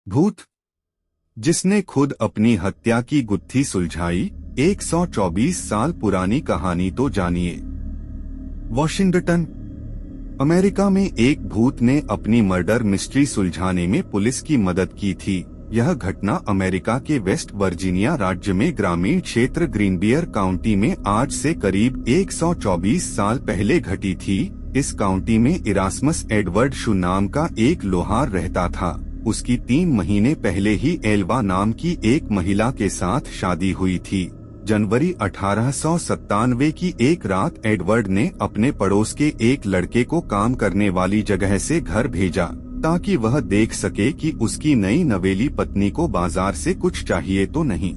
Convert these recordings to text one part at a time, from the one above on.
भूत जिसने खुद अपनी हत्या की गुत्थी सुलझाई, 124 साल पुरानी कहानी तो जानिए। वॉशिंगटन, अमेरिका में एक भूत ने अपनी मर्डर मिस्ट्री सुलझाने में पुलिस की मदद की थी। यह घटना अमेरिका के वेस्ट वर्जीनिया राज्य में ग्रामीण क्षेत्र ग्रीनबियर काउंटी में आज से करीब 124 साल पहले घटी थी। इस काउंटी में इरास्मस एडवर्ड शू नाम का एक लोहार रहता था। उसकी 3 महीने पहले ही एल्वा नाम की एक महिला के साथ शादी हुई थी। जनवरी 1897 की एक रात एडवर्ड ने अपने पड़ोस के एक लड़के को काम करने वाली जगह से घर भेजा ताकि वह देख सके कि उसकी नई नवेली पत्नी को बाजार से कुछ चाहिए तो नहीं।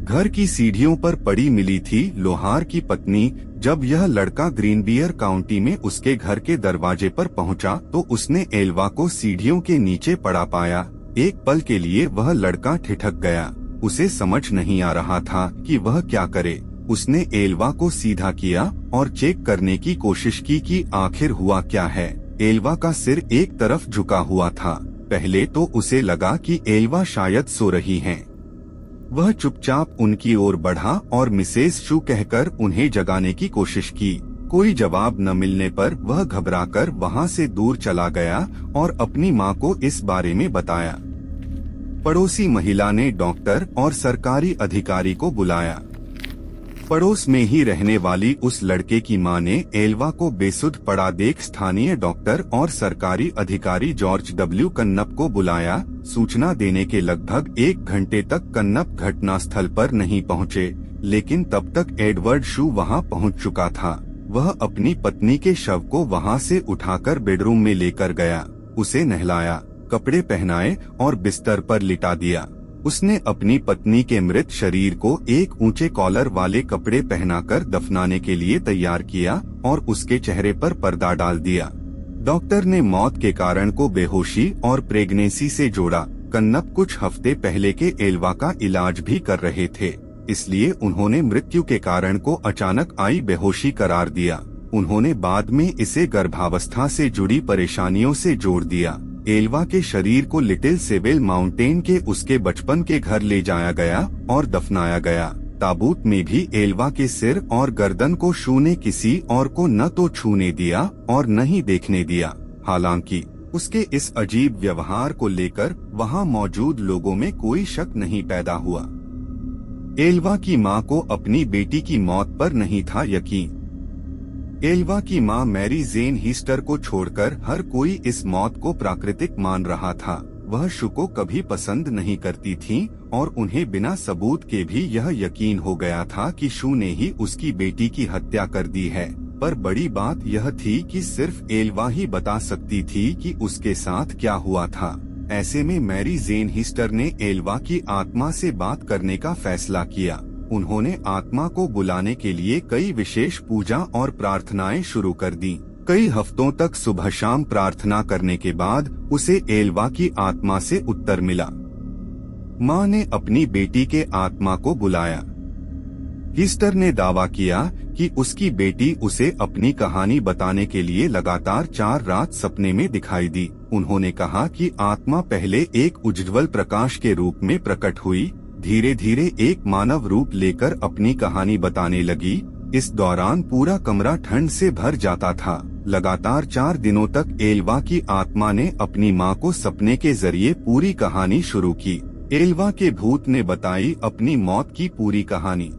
घर की सीढ़ियों पर पड़ी मिली थी लोहार की पत्नी। जब यह लड़का ग्रीनबियर काउंटी में उसके घर के दरवाजे पर पहुंचा तो उसने एल्वा को सीढ़ियों के नीचे पड़ा पाया। एक पल के लिए वह लड़का ठिठक गया। उसे समझ नहीं आ रहा था कि वह क्या करे। उसने एल्वा को सीधा किया और चेक करने की कोशिश की कि आखिर हुआ क्या है। एल्वा का सिर एक तरफ झुका हुआ था। पहले तो उसे लगा कि एल्वा शायद सो रही हैं। वह चुपचाप उनकी ओर बढ़ा और मिसेस शू कहकर उन्हें जगाने की कोशिश की। कोई जवाब न मिलने पर वह घबराकर वहां से दूर चला गया और अपनी मां को इस बारे में बताया। पड़ोसी महिला ने डॉक्टर और सरकारी अधिकारी को बुलाया। पड़ोस में ही रहने वाली उस लड़के की मां ने एल्वा को बेसुध पड़ा देख स्थानीय डॉक्टर और सरकारी अधिकारी जॉर्ज डब्ल्यू कन्नप को बुलाया। सूचना देने के लगभग 1 घंटे तक कन्नप घटनास्थल पर नहीं पहुंचे, लेकिन तब तक एडवर्ड शू वहां पहुंच चुका था। वह अपनी पत्नी के शव को वहां से उठाकर बेडरूम में लेकर गया। उसे नहलाया, कपड़े पहनाए और बिस्तर पर लिटा दिया। उसने अपनी पत्नी के मृत शरीर को एक ऊंचे कॉलर वाले कपड़े पहनाकर दफनाने के लिए तैयार किया और उसके चेहरे पर पर्दा डाल दिया। डॉक्टर ने मौत के कारण को बेहोशी और प्रेगनेंसी से जोड़ा। कन्नप कुछ हफ्ते पहले के एल्वा का इलाज भी कर रहे थे, इसलिए उन्होंने मृत्यु के कारण को अचानक आई बेहोशी करार दिया। उन्होंने बाद में इसे गर्भावस्था से जुड़ी परेशानियों से जोड़ दिया। एल्वा के शरीर को लिटिल सेविल माउंटेन के उसके बचपन के घर ले जाया गया और दफनाया गया। ताबूत में भी एल्वा के सिर और गर्दन को शू ने किसी और को न तो छूने दिया और न ही देखने दिया। हालांकि उसके इस अजीब व्यवहार को लेकर वहां मौजूद लोगों में कोई शक नहीं पैदा हुआ। एल्वा की मां को अपनी बेटी की मौत पर नहीं था यकीन। एल्वा की मां मैरी जेन हीस्टर को छोड़कर हर कोई इस मौत को प्राकृतिक मान रहा था। वह शू को कभी पसंद नहीं करती थीं और उन्हें बिना सबूत के भी यह यकीन हो गया था कि शू ने ही उसकी बेटी की हत्या कर दी है। पर बड़ी बात यह थी कि सिर्फ एल्वा ही बता सकती थी कि उसके साथ क्या हुआ था। ऐसे में मैरी जेन हीस्टर ने एल्वा की आत्मा से बात करने का फैसला किया। उन्होंने आत्मा को बुलाने के लिए कई विशेष पूजा और प्रार्थनाएं शुरू कर दी। कई हफ्तों तक सुबह शाम प्रार्थना करने के बाद उसे एल्वा की आत्मा से उत्तर मिला। मां ने अपनी बेटी के आत्मा को बुलाया। हीस्टर ने दावा किया कि उसकी बेटी उसे अपनी कहानी बताने के लिए लगातार 4 रात सपने में दिखाई दी। उन्होंने कहा कि आत्मा पहले एक उज्ज्वल प्रकाश के रूप में प्रकट हुई, धीरे धीरे एक मानव रूप लेकर अपनी कहानी बताने लगी। इस दौरान पूरा कमरा ठंड से भर जाता था। लगातार 4 दिनों तक एल्वा की आत्मा ने अपनी मां को सपने के जरिए पूरी कहानी शुरू की। एल्वा के भूत ने बताई अपनी मौत की पूरी कहानी।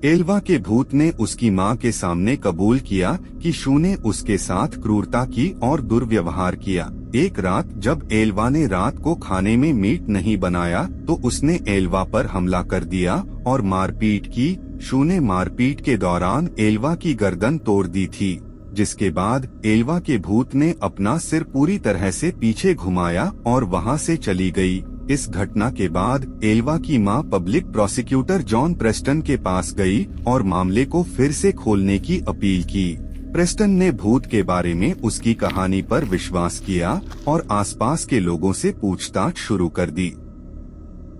एल्वा के भूत ने उसकी मां के सामने कबूल किया कि शू ने उसके साथ क्रूरता की और दुर्व्यवहार किया। एक रात जब एल्वा ने रात को खाने में मीट नहीं बनाया तो उसने एल्वा पर हमला कर दिया और मारपीट की। शू ने मारपीट के दौरान एल्वा की गर्दन तोड़ दी थी, जिसके बाद एल्वा के भूत ने अपना सिर पूरी तरह से पीछे घुमाया और वहां से चली गई। इस घटना के बाद एल्वा की मां पब्लिक प्रोसिक्यूटर जॉन प्रेस्टन के पास गई और मामले को फिर से खोलने की अपील की। प्रेस्टन ने भूत के बारे में उसकी कहानी पर विश्वास किया और आसपास के लोगों से पूछताछ शुरू कर दी।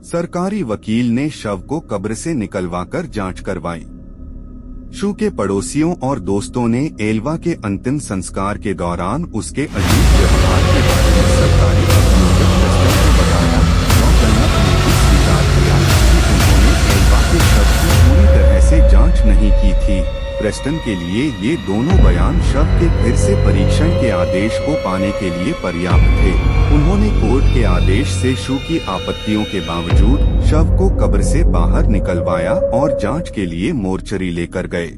सरकारी वकील ने शव को कब्र से निकलवाकर जांच करवाई। शू के पड़ोसियों और दोस्तों ने एल्वा के अंतिम संस्कार के दौरान उसके अजीब व्यवहार के बारे में सरकारी वकील वेस्टन के लिए ये दोनों बयान शव के फिर से परीक्षण के आदेश को पाने के लिए पर्याप्त थे। उन्होंने कोर्ट के आदेश से शू की आपत्तियों के बावजूद शव को कब्र से बाहर निकलवाया और जांच के लिए मोर्चरी लेकर गए।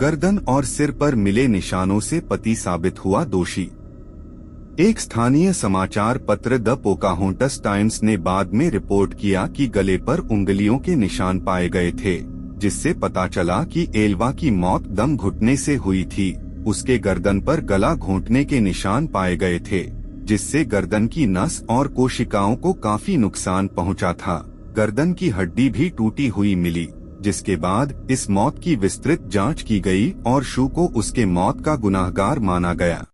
गर्दन और सिर पर मिले निशानों से पति साबित हुआ दोषी। एक स्थानीय समाचार पत्र द पोकाहोंटस टाइम्स ने बाद में रिपोर्ट किया कि गले पर उंगलियों के निशान पाए गए थे, जिससे पता चला कि एल्वा की मौत दम घुटने से हुई थी। उसके गर्दन पर गला घोंटने के निशान पाए गए थे, जिससे गर्दन की नस और कोशिकाओं को काफी नुकसान पहुंचा था। गर्दन की हड्डी भी टूटी हुई मिली, जिसके बाद इस मौत की विस्तृत जांच की गई और शू को उसके मौत का गुनाहगार माना गया।